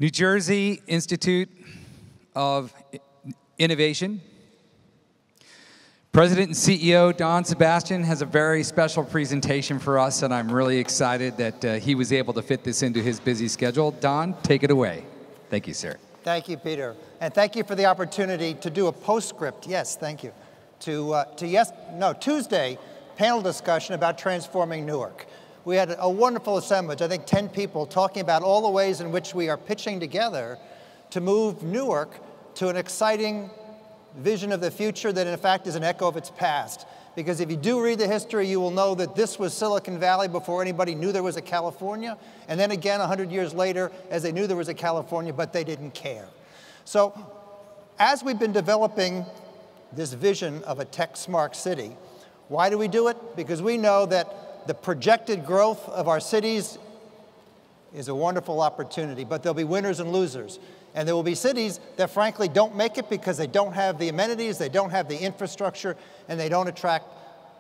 New Jersey Institute of Innovation. President and CEO Don Sebastian has a very special presentation for us, and I'm really excited that he was able to fit this into his busy schedule. Don, take it away. Thank you, sir. Thank you, Peter. And thank you for the opportunity to do a postscript. Yes, thank you. Tuesday panel discussion about transforming Newark. We had a wonderful assemblage, I think 10 people, talking about all the ways in which we are pitching together to move Newark to an exciting vision of the future that in fact is an echo of its past. Because if you do read the history, you will know that this was Silicon Valley before anybody knew there was a California, and then again 100 years later as they knew there was a California, but they didn't care. So as we've been developing this vision of a tech-smart city, why do we do it? Because we know that the projected growth of our cities is a wonderful opportunity, but there'll be winners and losers. And there will be cities that frankly don't make it because they don't have the amenities, they don't have the infrastructure, and they don't attract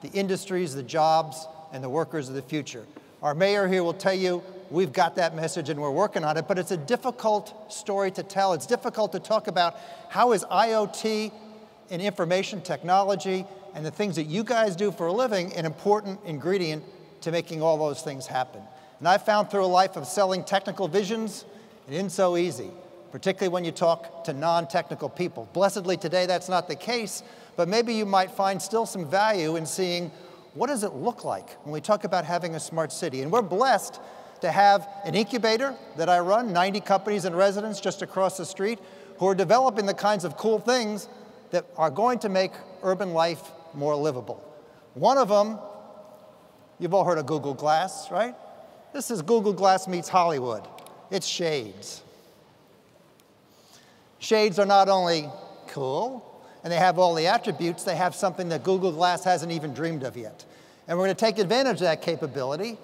the industries, the jobs, and the workers of the future. Our mayor here will tell you we've got that message and we're working on it, but it's a difficult story to tell. It's difficult to talk about how is IoT and information technology and the things that you guys do for a living an important ingredient to making all those things happen. And I've found through a life of selling technical visions, it isn't so easy, particularly when you talk to non-technical people. Blessedly today that's not the case, but maybe you might find still some value in seeing what does it look like when we talk about having a smart city. And we're blessed to have an incubator that I run, 90 companies and residents just across the street, who are developing the kinds of cool things that are going to make urban life more livable. One of them, you've all heard of Google Glass, right? This is Google Glass meets Hollywood. It's shades. Shades are not only cool, and they have all the attributes, they have something that Google Glass hasn't even dreamed of yet. And we're going to take advantage of that capability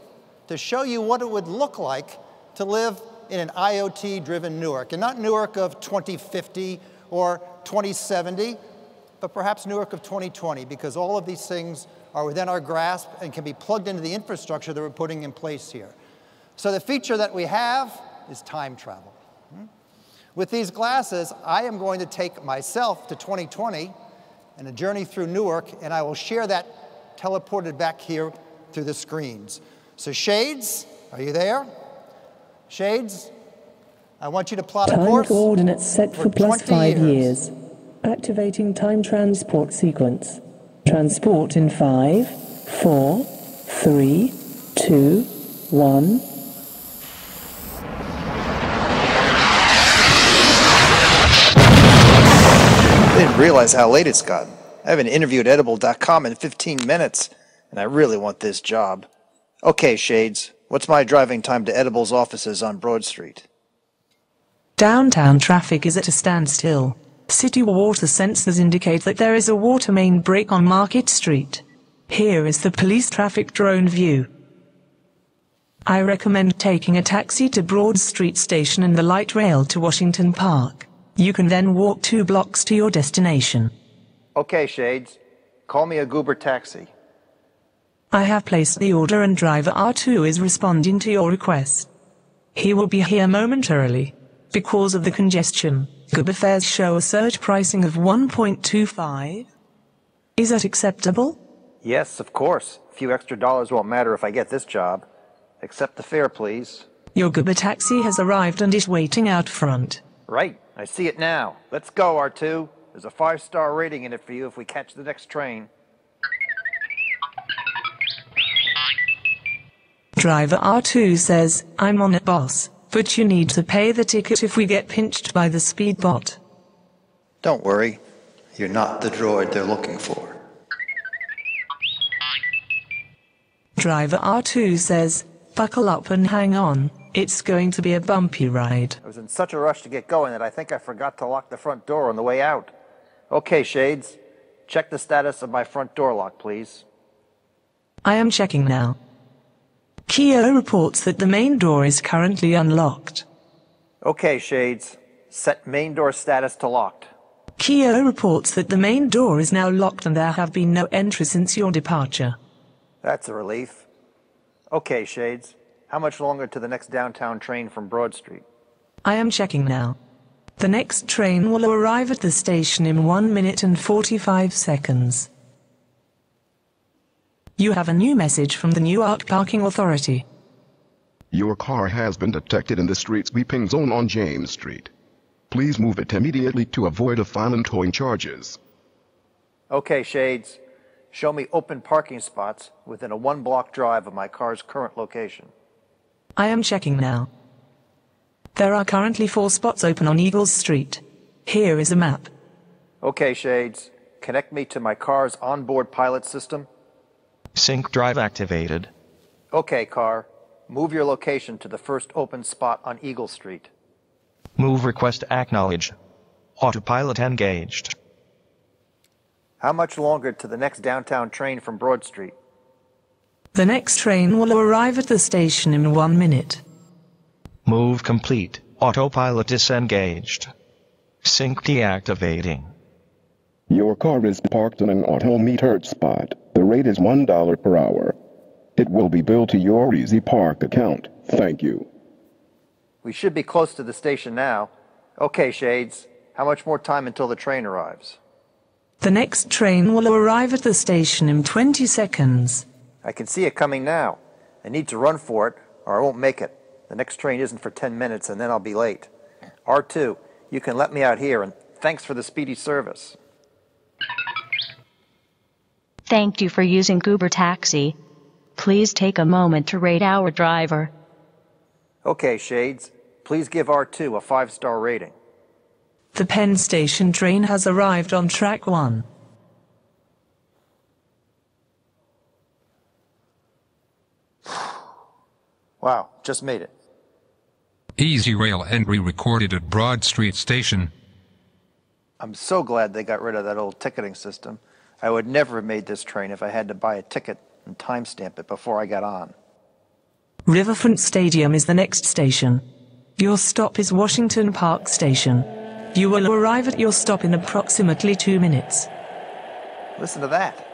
to show you what it would look like to live in an IoT-driven Newark. And not Newark of 2050 or 2070, but perhaps Newark of 2020, because all of these things are within our grasp and can be plugged into the infrastructure that we're putting in place here. So the feature that we have is time travel. With these glasses, I am going to take myself to 2020 and a journey through Newark, and I will share that teleported back here through the screens. So Shades, are you there? Shades, I want you to plot a course. Time coordinates set for plus 5 years. Activating time transport sequence. Transport in 5, 4, 3, 2, 1. I didn't realize how late it's gotten. I have an interview at edible.com in 15 minutes, and I really want this job. Okay, Shades, what's my driving time to Edible's offices on Broad Street? Downtown traffic is at a standstill. City water sensors indicate that there is a water main break on Market Street. Here is the police traffic drone view. I recommend taking a taxi to Broad Street Station and the light rail to Washington Park. You can then walk 2 blocks to your destination. Okay, Shades, call me a Goober taxi. I have placed the order and driver R2 is responding to your request. He will be here momentarily. Because of the congestion, Goober fares show a surge pricing of 1.25. Is that acceptable? Yes, of course. A few extra dollars won't matter if I get this job. Accept the fare, please. Your Goober taxi has arrived and is waiting out front. Right, I see it now. Let's go, R2. There's a 5-star rating in it for you if we catch the next train. Driver R2 says, I'm on it, boss, but you need to pay the ticket if we get pinched by the speed bot. Don't worry. You're not the droid they're looking for. Driver R2 says, buckle up and hang on. It's going to be a bumpy ride. I was in such a rush to get going that I think I forgot to lock the front door on the way out. Okay, Shades. Check the status of my front door lock, please. I am checking now. Kia reports that the main door is currently unlocked. Okay, Shades. Set main door status to locked. Kia reports that the main door is now locked and there have been no entry since your departure. That's a relief. Okay, Shades. How much longer to the next downtown train from Broad Street? I am checking now. The next train will arrive at the station in 1 minute and 45 seconds. You have a new message from the Newark Parking Authority. Your car has been detected in the street sweeping zone on James Street. Please move it immediately to avoid a fine and towing charges. Okay, Shades. Show me open parking spots within a 1-block drive of my car's current location. I am checking now. There are currently 4 spots open on Eagles Street. Here is a map. Okay, Shades. Connect me to my car's onboard pilot system. Sync drive activated. Okay, car. Move your location to the first open spot on Eagle Street. Move request acknowledged. Autopilot engaged. How much longer to the next downtown train from Broad Street? The next train will arrive at the station in 1 minute. Move complete. Autopilot disengaged. Sync deactivating. Your car is parked in an auto-metered spot. The rate is $1 per hour. It will be billed to your Easy Park account. Thank you. We should be close to the station now. Okay, Shades. How much more time until the train arrives? The next train will arrive at the station in 20 seconds. I can see it coming now. I need to run for it, or I won't make it. The next train isn't for 10 minutes, and then I'll be late. R2, you can let me out here, and thanks for the speedy service. Thank you for using Uber Taxi. Please take a moment to rate our driver. Okay, Shades. Please give R2 a 5-star rating. The Penn Station train has arrived on track 1. Wow, just made it. Easy Rail entry recorded at Broad Street Station. I'm so glad they got rid of that old ticketing system. I would never have made this train if I had to buy a ticket and timestamp it before I got on. Riverfront Stadium is the next station. Your stop is Washington Park Station. You will arrive at your stop in approximately 2 minutes. Listen to that.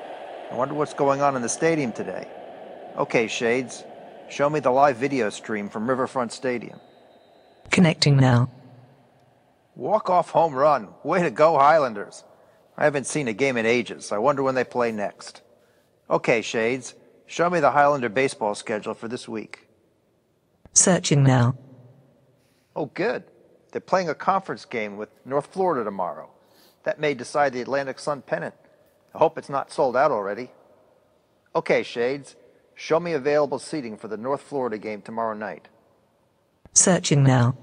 I wonder what's going on in the stadium today. Okay, Shades. Show me the live video stream from Riverfront Stadium. Connecting now. Walk-off home run. Way to go, Highlanders. I haven't seen a game in ages. I wonder when they play next. Okay, Shades. Show me the Highlander baseball schedule for this week. Searching now. Oh, good. They're playing a conference game with North Florida tomorrow. That may decide the Atlantic Sun pennant. I hope it's not sold out already. Okay, Shades. Show me available seating for the North Florida game tomorrow night. Searching now.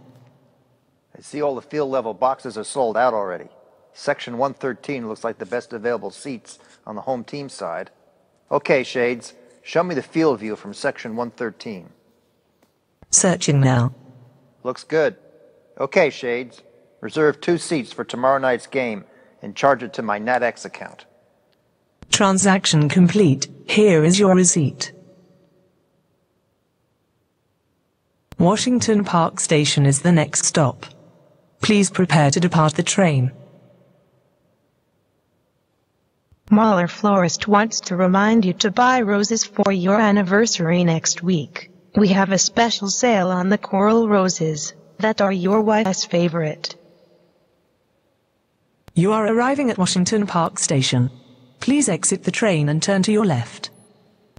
I see all the field level boxes are sold out already. Section 113 looks like the best available seats on the home team side. Okay, Shades. Show me the field view from Section 113. Searching now. Looks good. Okay, Shades. Reserve 2 seats for tomorrow night's game and charge it to my NatX account. Transaction complete. Here is your receipt. Washington Park Station is the next stop. Please prepare to depart the train. Mahler Florist wants to remind you to buy roses for your anniversary next week. We have a special sale on the coral roses that are your wife's favorite. You are arriving at Washington Park Station. Please exit the train and turn to your left.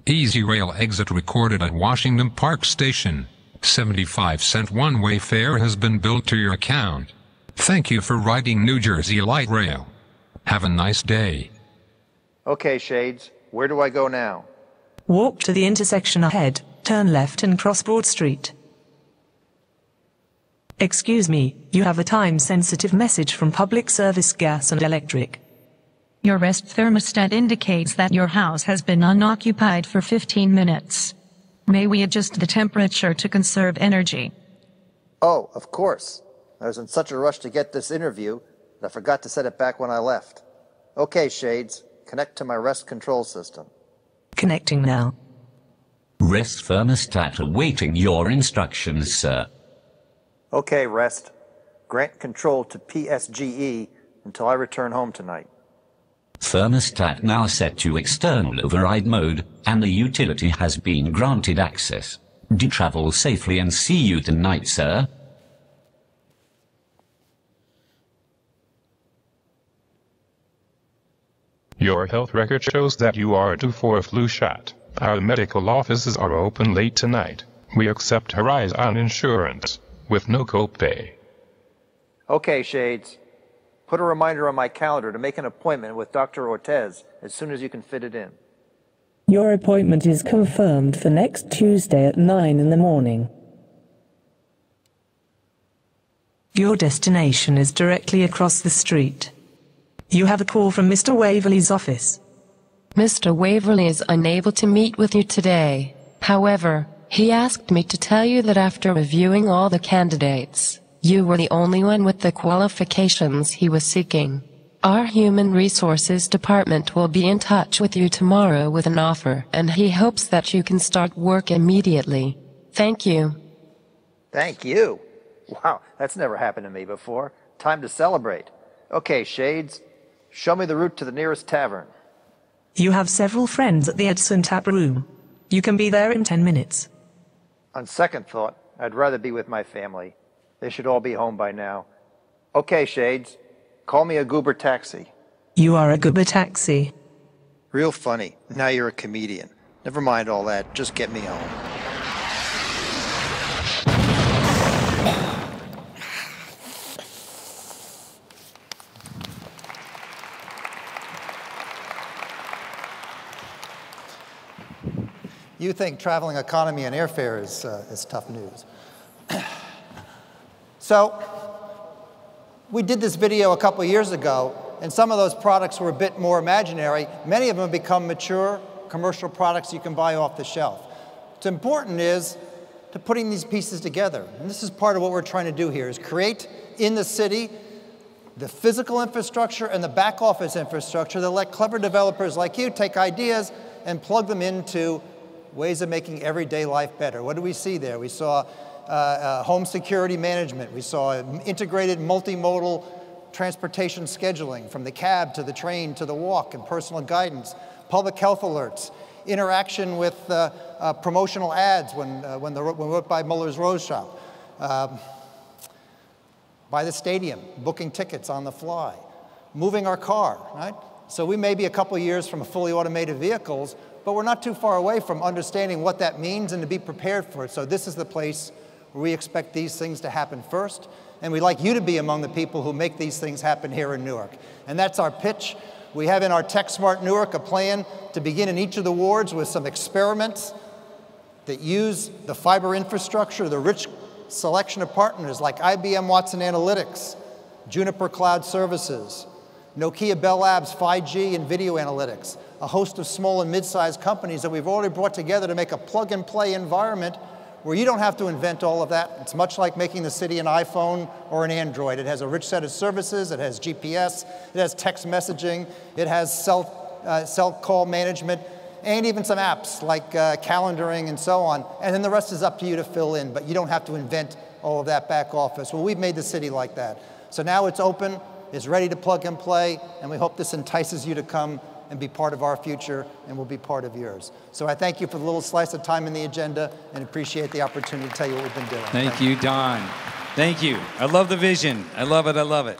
Easy Rail exit recorded at Washington Park Station. 75-cent one-way fare has been billed to your account. Thank you for riding New Jersey Light Rail. Have a nice day. Okay, Shades. Where do I go now? Walk to the intersection ahead, turn left and cross Broad Street. Excuse me, you have a time-sensitive message from Public Service Gas and Electric. Your REST thermostat indicates that your house has been unoccupied for 15 minutes. May we adjust the temperature to conserve energy? Oh, of course. I was in such a rush to get this interview that I forgot to set it back when I left. Okay, Shades. Connect to my REST control system. Connecting now. REST thermostat awaiting your instructions, sir. Okay, REST. Grant control to PSGE until I return home tonight. Thermostat now set to external override mode, and the utility has been granted access. Do travel safely and see you tonight, sir. Your health record shows that you are due for a flu shot. Our medical offices are open late tonight. We accept Horizon insurance with no copay. Okay, Shades. Put a reminder on my calendar to make an appointment with Dr. Ortez as soon as you can fit it in. Your appointment is confirmed for next Tuesday at 9 in the morning. Your destination is directly across the street. You have a call from Mr. Waverley's office. Mr. Waverley is unable to meet with you today. However, he asked me to tell you that after reviewing all the candidates, you were the only one with the qualifications he was seeking. Our Human Resources Department will be in touch with you tomorrow with an offer, and he hopes that you can start work immediately. Thank you. Thank you. Wow, that's never happened to me before. Time to celebrate. Okay, Shades, show me the route to the nearest tavern. You have several friends at the Edson Tap Room. You can be there in 10 minutes. On second thought, I'd rather be with my family. They should all be home by now. Okay, Shades, call me a goober taxi. You are a goober taxi. Real funny. Now you're a comedian. Never mind all that. Just get me home. You think traveling economy and airfare is tough news. So we did this video a couple years ago, and some of those products were a bit more imaginary. Many of them have become mature commercial products you can buy off the shelf. What's important is to putting these pieces together. And this is part of what we're trying to do here, is create in the city the physical infrastructure and the back office infrastructure that let clever developers like you take ideas and plug them into ways of making everyday life better. What do we see there? We saw home security management. We saw integrated multimodal transportation scheduling, from the cab to the train to the walk, and personal guidance, public health alerts, interaction with promotional ads when we went by Muller's Rose Shop, by the stadium, booking tickets on the fly, moving our car, right? So we may be a couple years from fully automated vehicles, but we're not too far away from understanding what that means and to be prepared for it. So this is the place where we expect these things to happen first, and we'd like you to be among the people who make these things happen here in Newark. And that's our pitch. We have in our Tech Smart Newark a plan to begin in each of the wards with some experiments that use the fiber infrastructure, the rich selection of partners like IBM Watson Analytics, Juniper Cloud Services, Nokia Bell Labs 5G and video analytics, a host of small and mid-sized companies that we've already brought together to make a plug-and-play environment where you don't have to invent all of that. It's much like making the city an iPhone or an Android. It has a rich set of services. It has GPS. It has text messaging. It has cell call management, and even some apps like calendaring and so on. And then the rest is up to you to fill in, but you don't have to invent all of that back office. Well, we've made the city like that. So now it's open, it's ready to plug and play, and we hope this entices you to come and be part of our future, and we'll be part of yours. So I thank you for the little slice of time in the agenda and appreciate the opportunity to tell you what we've been doing. Thank you, Don. Thank you. I love the vision. I love it. I love it.